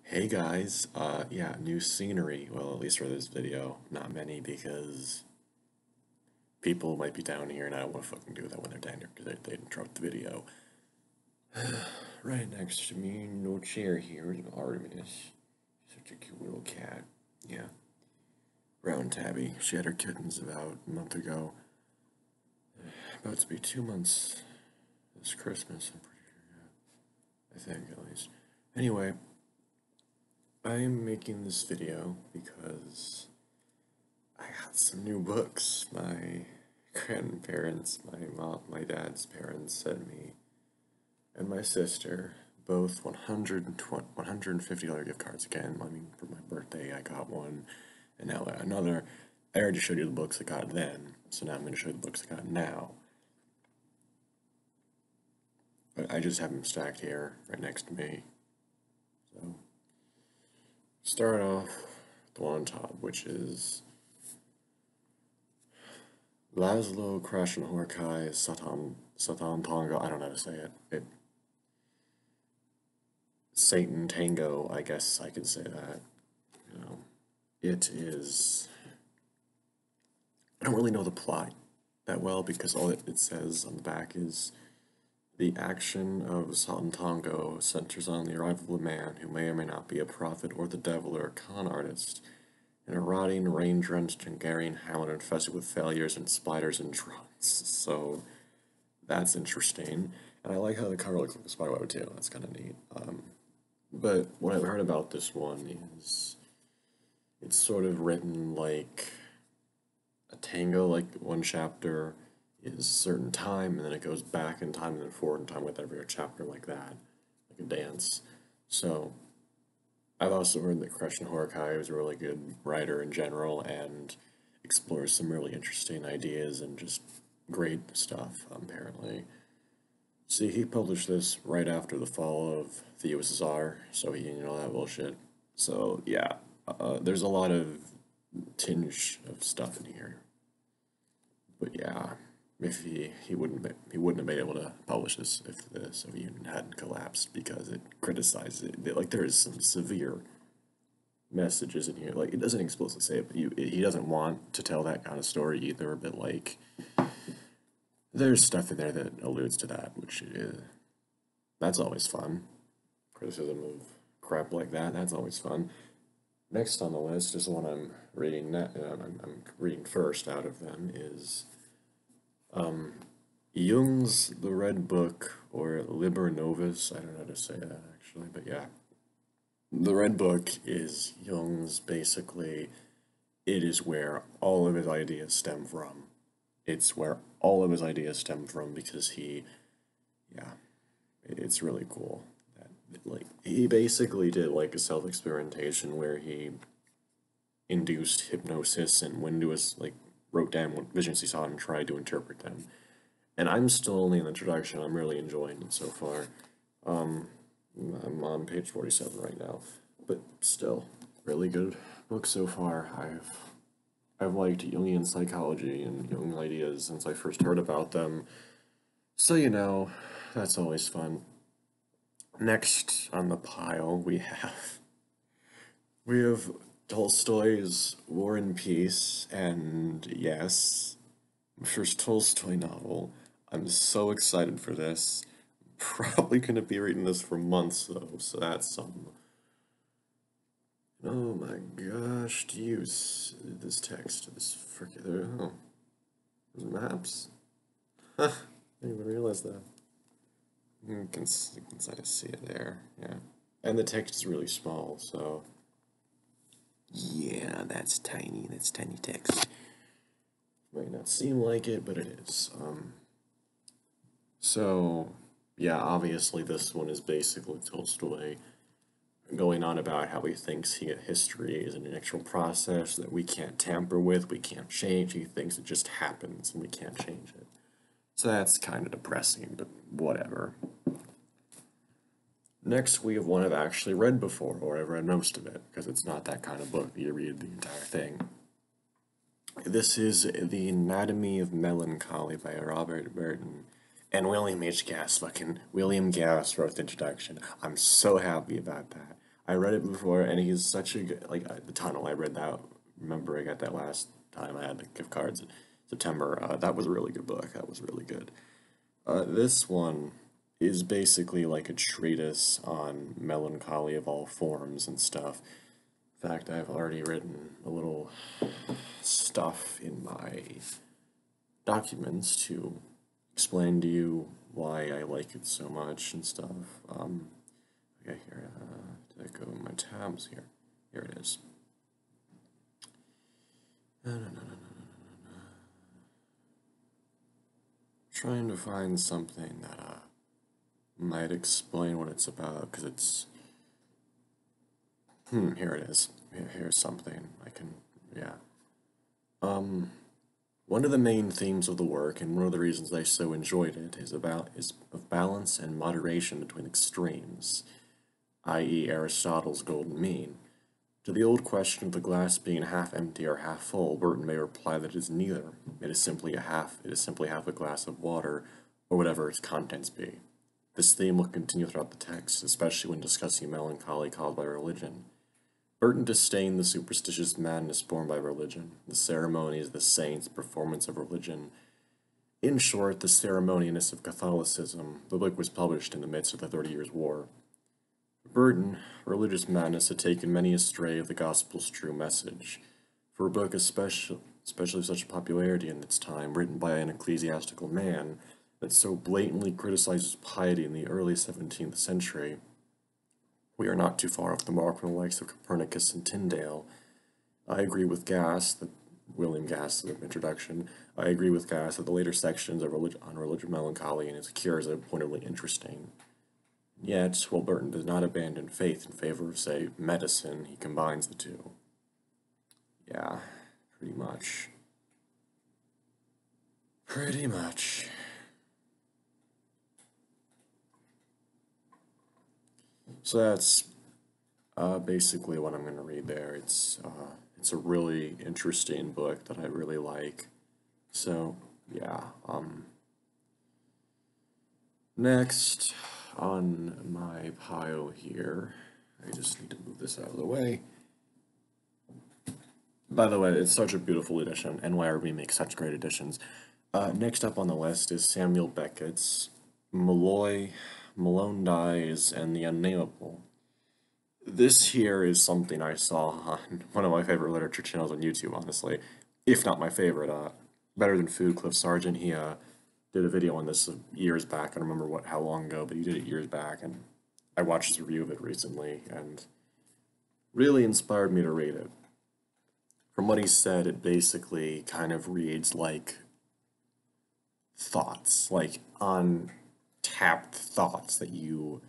Hey guys, yeah, new scenery. Well, at least for this video, not many because people might be down here and I don't want to fucking do that when they're down here because they interrupt the video. Right next to me, no chair here, is Artemis. Such a cute little cat. Yeah, brown tabby. She had her kittens about a month ago. About to be 2 months this Christmas, I'm pretty sure, yeah. I think, at least. Anyway, I'm making this video because I got some new books. My grandparents, my dad's parents sent me, and my sister, both $150 gift cards again. I mean, for my birthday, I got one, and now another. I already showed you the books I got then, so now I'm going to show you the books I got now. But I just have them stacked here, right next to me. So, start off with the one on top, which is Laszlo Krasznahorkai Satan Tango. I don't know how to say it. Satan Tango, I guess I could say that. You know, it is. I don't really know the plot that well because all it says on the back is the action of Satan Tango centers on the arrival of a man who may or may not be a prophet or the devil or a con artist in a rotting, rain-drenched Hungarian hamlet infested with failures and spiders and drones. So that's interesting. And I like how the cover looks like a spider web too. That's kind of neat. But what I've heard about this one is it's sort of written like a tango, like one chapter is a certain time, and then it goes back in time and then forward in time with every chapter like that, like a dance. So I've also heard that Krasznahorkai is a really good writer in general and explores some really interesting ideas and just great stuff, apparently. See, he published this right after the fall of the USSR, so he, that bullshit. So, yeah, there's a lot of tinge of stuff in here. But yeah, if he wouldn't have been able to publish this if the Soviet Union hadn't collapsed because it criticizes it. Like there is some severe messages in here. Like it doesn't explicitly say it, but he doesn't want to tell that kind of story either. But like there's stuff in there that alludes to that, which is that's always fun. Criticism of crap like that's always fun. Next on the list is the one I'm reading. I'm reading first out of them is Jung's The Red Book, or Liber Novus. I don't know how to say that actually, but yeah. The Red Book is Jung's basically, it is where all of his ideas stem from. It's where all of his ideas stem from because yeah, it's really cool. Like, he basically did like a self-experimentation where he induced hypnosis and went into his, like, wrote down what visions he saw and tried to interpret them. And I'm still only in the introduction. I'm really enjoying it so far. I'm on page 47 right now, but still, really good book so far. I've liked Jungian psychology and Jungian ideas since I first heard about them, so that's always fun. Next on the pile we have Tolstoy's War and Peace, and yes, first Tolstoy novel. I'm so excited for this. Probably gonna be reading this for months though, so that's something. Oh my gosh, do you see this text? This freaking there's maps? Huh, I didn't even realize that. You can kind of see it there, yeah. And the text is really small, so yeah, that's tiny text. Might not seem like it, but it is. So yeah, obviously this one is basically Tolstoy going on about how he thinks history is an intellectual process that we can't tamper with, we can't change. He thinks it just happens and we can't change it. So that's kind of depressing, but whatever. Next, we have one I've actually read before, or I've read most of it, because it's not that kind of book that you read the entire thing. This is The Anatomy of Melancholy by Robert Burton. And William H. Gass, fucking William Gass wrote the introduction. I'm so happy about that. I read it before, and he's such a good, like, The Tunnel, I read that. Remember, I got that last time I had the gift cards in September. That was a really good book. That was really good. This one is basically like a treatise on melancholy of all forms and stuff. In fact, I've already written a little stuff in my documents to explain to you why I like it so much and stuff. Okay, here, did I go in my tabs here? Here it is. Trying to find something that might explain what it's about, because it's... here it is. Here's something I can... yeah. One of the main themes of the work, and one of the reasons I so enjoyed it, is of balance and moderation between extremes, i.e. Aristotle's golden mean. To the old question of the glass being half empty or half full, Burton may reply that it is neither. It is simply half a glass of water, or whatever its contents be. This theme will continue throughout the text, especially when discussing melancholy caused by religion. Burton disdained the superstitious madness born by religion, the ceremonies, the saints, the performance of religion. In short, the ceremonialness of Catholicism. The book was published in the midst of the 30 Years' War. For Burton, religious madness had taken many astray of the gospel's true message. For a book especially such popularity in its time, written by an ecclesiastical man, that so blatantly criticizes piety in the early 17th century, we are not too far off the mark from the likes of Copernicus and Tyndale. I agree with William Gass, the introduction. I agree with Gass that the later sections on religious melancholy and its cures are pointedly interesting. Yet, while Burton does not abandon faith in favor of, say, medicine, he combines the two. Yeah, pretty much. Pretty much. So that's basically what I'm going to read there. It's a really interesting book that I really like. So, yeah. Next on my pile here, I just need to move this out of the way. By the way, it's such a beautiful edition. NYRB makes such great editions. Next up on the list is Samuel Beckett's Malloy, Malone Dies, and the Unnameable. This here is something I saw on one of my favorite literature channels on YouTube, honestly. If not my favorite. Better Than Food, Cliff Sargent, he did a video on this years back. I don't remember how long ago, but he did it years back, and I watched his review of it recently, and really inspired me to read it. From what he said, it basically kind of reads like thoughts, like untapped thoughts that you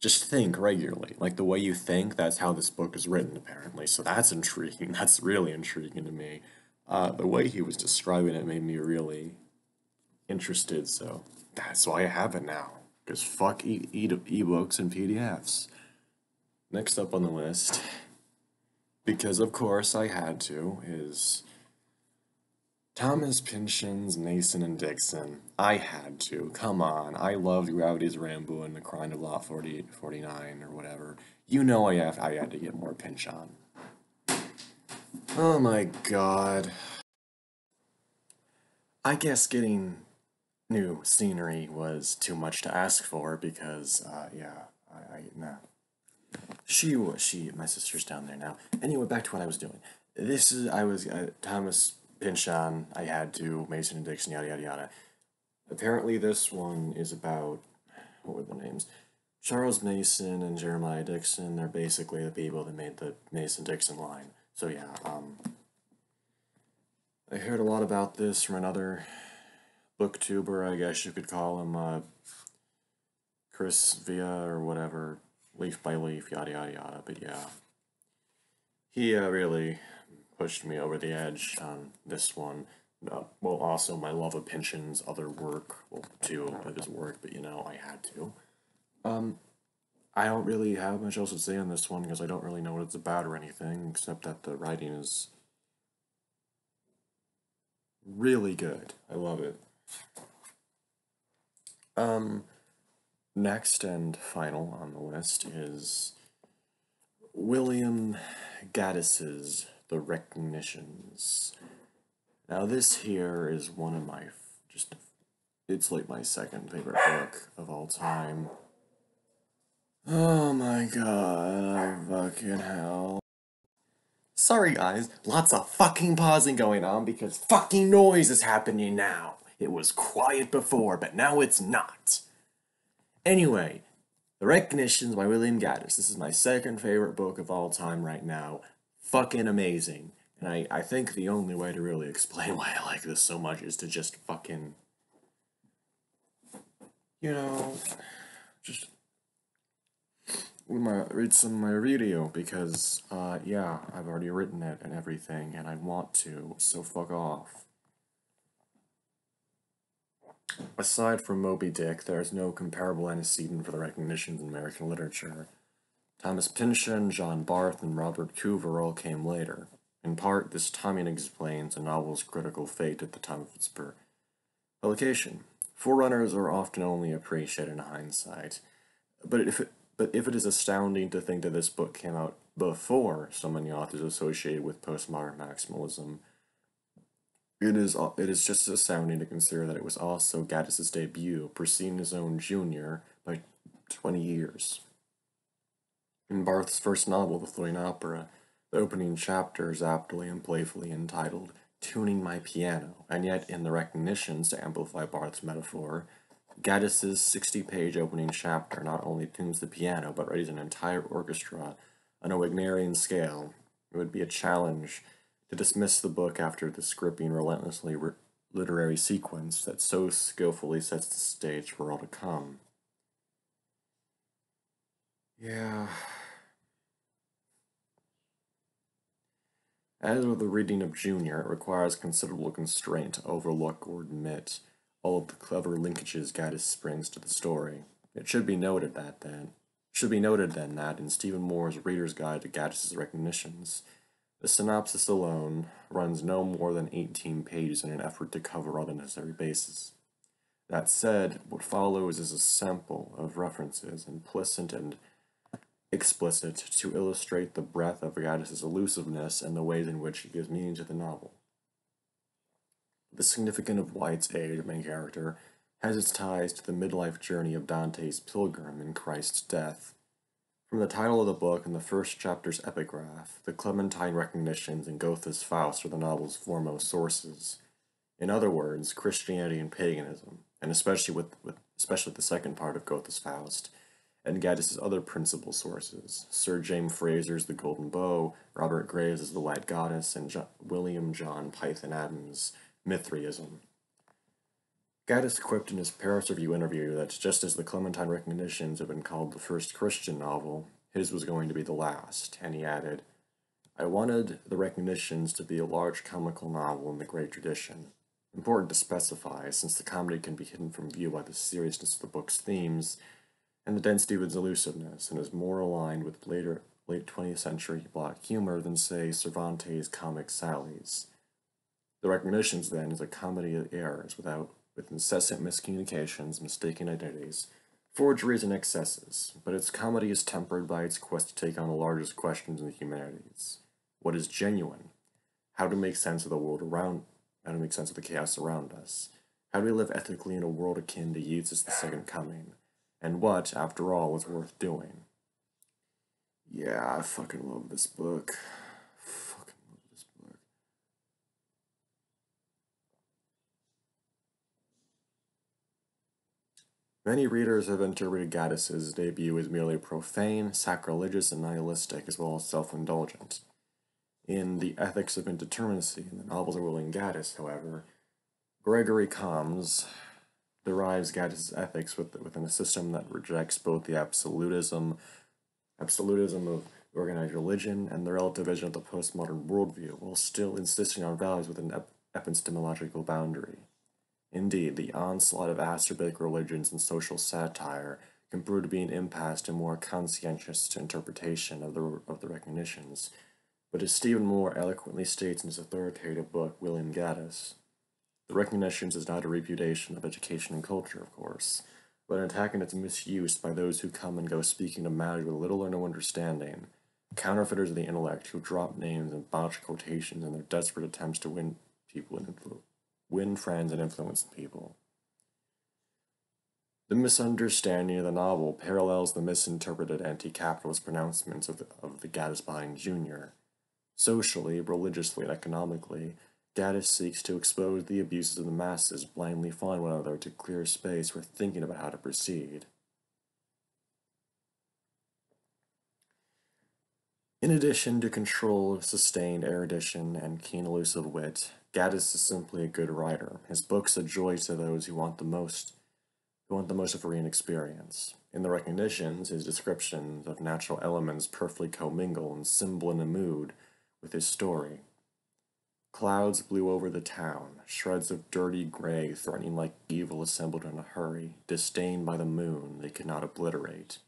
just think regularly. Like the way you think, that's how this book is written, apparently. So that's intriguing. That's really intriguing to me. The way he was describing it made me really interested, so that's why I have it now. Because fuck ebooks and PDFs. Next up on the list, because of course I had to, is Thomas Pynchon's Mason and Dixon. I had to. Come on. I loved Gravity's Rambo and The Crime of Lot 49 or whatever. You know I had to get more Pynchon. Oh my god. I guess getting new scenery was too much to ask for because, nah. My sister's down there now. Anyway, back to what I was doing. Thomas Pynchon, I had to, Mason and Dixon, yada yada yada. Apparently this one is about, what were the names? Charles Mason and Jeremiah Dixon. They're basically the people that made the Mason-Dixon line. So yeah, I heard a lot about this from another booktuber, I guess you could call him, Chris Via or whatever, Leaf by Leaf, yada yada yada, but yeah. He really pushed me over the edge on this one. Well, also my love of Pynchon's other work, well, two of his work, but you know, I had to. I don't really have much else to say on this one because I don't really know what it's about or anything, except that the writing is really good. I love it. Next and final on the list is William Gaddis's The Recognitions. Now this here is one of my, it's like my second favorite book of all time. Oh my god, fucking hell. Sorry guys, lots of fucking pausing going on because fucking noise is happening now. It was quiet before, but now it's not. Anyway, The Recognitions by William Gaddis. This is my second favorite book of all time right now. Fucking amazing. And I think the only way to really explain why I like this so much is to just fucking, just read some of my video because, yeah, I've already written it and everything, and I want to, so fuck off. Aside from Moby Dick, there is no comparable antecedent for the recognitions in American literature. Thomas Pynchon, John Barth, and Robert Coover all came later. In part, this timing explains a novel's critical fate at the time of its publication. Forerunners are often only appreciated in hindsight, but if it is astounding to think that this book came out before so many authors associated with postmodern maximalism, it is just as astounding to consider that it was also Gaddis' debut, preceding his own junior by 20 years. In Barth's first novel, The Floating Opera, the opening chapter is aptly and playfully entitled Tuning My Piano, and yet in The Recognitions, to amplify Barth's metaphor, Gaddis' 60-page opening chapter not only tunes the piano, but readies an entire orchestra on a Wagnerian scale. It would be a challenge to dismiss the book after the scripting, relentlessly literary sequence that so skillfully sets the stage for all to come. Yeah. As with the reading of Junior, it requires considerable constraint to overlook or omit all of the clever linkages Gaddis brings to the story. It should be noted then that in Stephen Moore's Reader's Guide to Gaddis' Recognitions, the synopsis alone runs no more than 18 pages in an effort to cover all the necessary bases. That said, what follows is a sample of references, implicit and explicit, to illustrate the breadth of Gaddis' elusiveness and the ways in which he gives meaning to the novel. The significance of White's age, main character, has its ties to the midlife journey of Dante's pilgrim in Christ's death. From the title of the book and the first chapter's epigraph, the Clementine Recognitions and Goethe's Faust are the novel's foremost sources. In other words, Christianity and paganism, and especially the second part of Goethe's Faust, and Gaddis' other principal sources, Sir James Fraser's The Golden Bow, Robert Graves' The White Goddess, and William John Python Adams' Mithraism. Gaddis quipped in his Paris Review interview that just as the Clementine Recognitions have been called the first Christian novel, his was going to be the last, and he added, I wanted The Recognitions to be a large comical novel in the great tradition. Important to specify, since the comedy can be hidden from view by the seriousness of the book's themes and the density of its elusiveness, and is more aligned with late 20th century black humor than, say, Cervantes' comic sallies. The Recognitions, then, is a comedy of errors with incessant miscommunications, mistaken identities, forgeries, and excesses, but its comedy is tempered by its quest to take on the largest questions in the humanities. What is genuine? How to make sense of the world around, how to make sense of the chaos around us? How do we live ethically in a world akin to Yeats' The Second Coming? And what, after all, is worth doing? Yeah, I fucking love this book. Many readers have interpreted Gaddis' debut as merely profane, sacrilegious, and nihilistic, as well as self-indulgent. In The Ethics of Indeterminacy, in the novels of William Gaddis, however, Gregory Combs derives Gaddis' ethics within a system that rejects both the absolutism of organized religion and the relativism of the postmodern worldview, while still insisting on values with an epistemological boundary. Indeed, the onslaught of acerbic religions and social satire can prove to be an impasse to more conscientious interpretation of the Recognitions. But as Stephen Moore eloquently states in his authoritative book, William Gaddis, The Recognitions is not a repudiation of education and culture, of course. but an attack and its misuse by those who come and go speaking to matters with little or no understanding, counterfeiters of the intellect who drop names and botch quotations in their desperate attempts to win people and win friends and influence people. The misunderstanding of the novel parallels the misinterpreted anti-capitalist pronouncements of the Gaddis Jr. Socially, religiously, and economically, Gaddis seeks to expose the abuses of the masses, blindly find one another to clear space for thinking about how to proceed. In addition to controlled, sustained erudition and keen elusive wit, Gaddis is simply a good writer. His books a joy to those who want the most of a real experience. In the recognitions, his descriptions of natural elements perfectly commingle and symbol in a mood with his story. Clouds blew over the town, shreds of dirty gray threatening like evil assembled in a hurry, disdained by the moon they could not obliterate.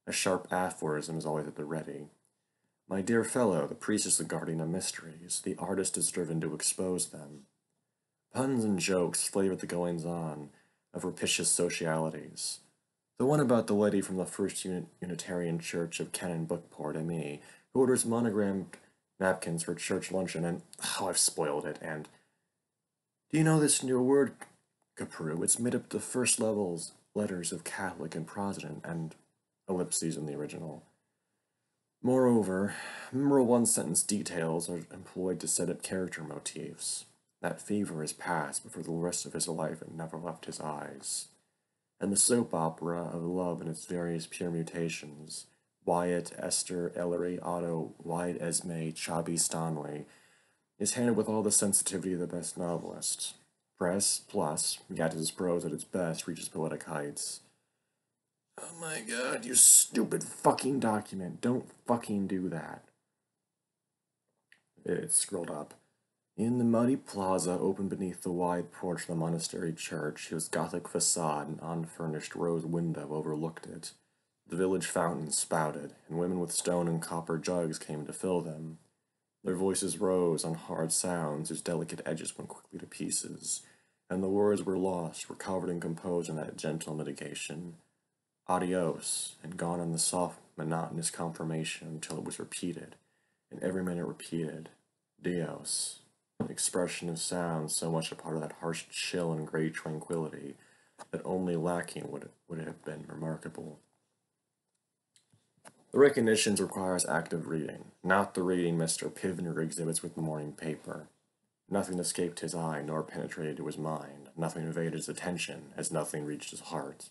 A sharp aphorism is always at the ready. My dear fellow, the priest is the guardian of mysteries, the artist is driven to expose them. Puns and jokes flavor the goings-on of rapacious socialities. The one about the lady from the First Unitarian Church of Cannon Bookport, M.E., who orders monogrammed napkins for church luncheon, and, I've spoiled it, and, do you know this new word, Caprew? It's made up of the first letters of Catholic and Protestant, and ellipses in the original. Moreover, memorable one-sentence details are employed to set up character motifs. That fever is past, but for the rest of his life it never left his eyes. And the soap opera of love in its various permutations, Wyatt, Esther, Ellery, Otto, Wyatt, Esme, Chubby, Stanley, is handled with all the sensitivity of the best novelist. Press, plus, Gaddis' prose at its best reaches poetic heights. Oh my god, you stupid fucking document. Don't fucking do that. It's scrolled up. In the muddy plaza open beneath the wide porch of the monastery church, whose Gothic facade and unfurnished rose window overlooked it, the village fountains spouted, and women with stone and copper jugs came to fill them. Their voices rose on hard sounds whose delicate edges went quickly to pieces, and the words were lost, recovered, and composed in that gentle mitigation. Adios, and gone in the soft, monotonous confirmation until it was repeated, and every minute repeated. Dios, an expression of sound so much a part of that harsh chill and grey tranquility that only lacking would it have been remarkable. The recognitions requires active reading, not the reading Mr. Pivner exhibits with the morning paper. Nothing escaped his eye nor penetrated to his mind, nothing evaded his attention, as nothing reached his heart.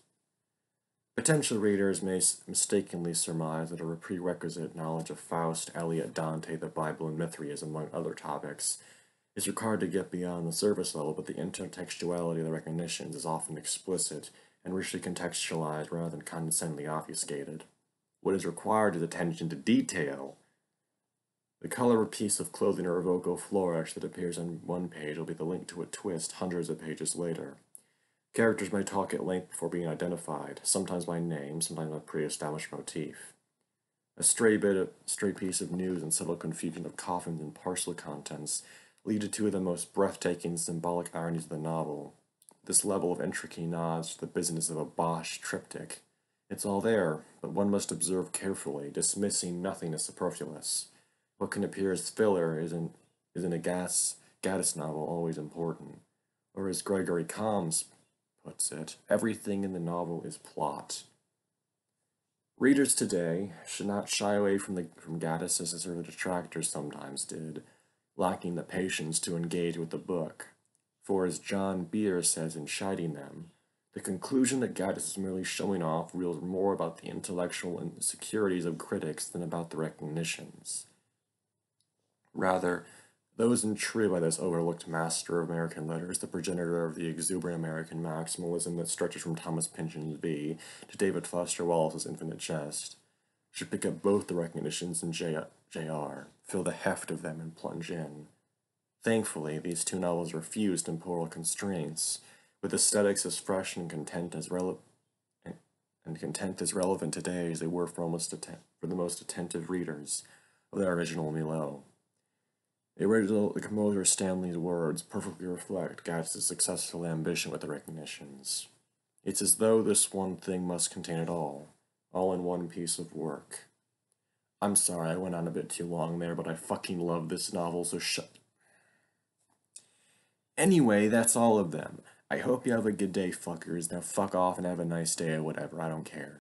Potential readers may mistakenly surmise that a prerequisite knowledge of Faust, Eliot, Dante, the Bible, and Mithridates, among other topics, is required to get beyond the surface level, but the intertextuality of the recognitions is often explicit and richly contextualized rather than condescendingly obfuscated. What is required is attention to detail. The color of a piece of clothing or a vocal flourish that appears on one page will be the link to a twist hundreds of pages later. Characters may talk at length before being identified, sometimes by name, sometimes by pre-established motif. A stray piece of news and subtle confusion of coffins and parcel contents lead to two of the most breathtaking symbolic ironies of the novel. This level of entropy nods to the business of a Bosch triptych. It's all there, but one must observe carefully, dismissing nothing as superfluous. What can appear as filler isn't a Gaddis novel always important. Or as Gregory Combs puts it, everything in the novel is plot. Readers today should not shy away from Gaddis as their detractors sometimes did, lacking the patience to engage with the book. For as John Beer says in chiding them, the conclusion that Gaddis is merely showing off reveals more about the intellectual insecurities of critics than about the recognitions. Rather, those intrigued by this overlooked master of American letters, the progenitor of the exuberant American maximalism that stretches from Thomas Pynchon's V to David Foster Wallace's Infinite Jest, should pick up both the recognitions and J.R., feel the heft of them, and plunge in. Thankfully, these two novels are fused temporal constraints, with aesthetics as fresh and content as relevant today as they were for the most attentive readers of their original Milo. The composer Stanley's words perfectly reflect Gaddis' successful ambition with the recognitions. It's as though this one thing must contain it all in one piece of work. I'm sorry, I went on a bit too long there, but I fucking love this novel, so shut. Anyway, that's all of them. I hope you have a good day, fuckers. Now fuck off and have a nice day or whatever, I don't care.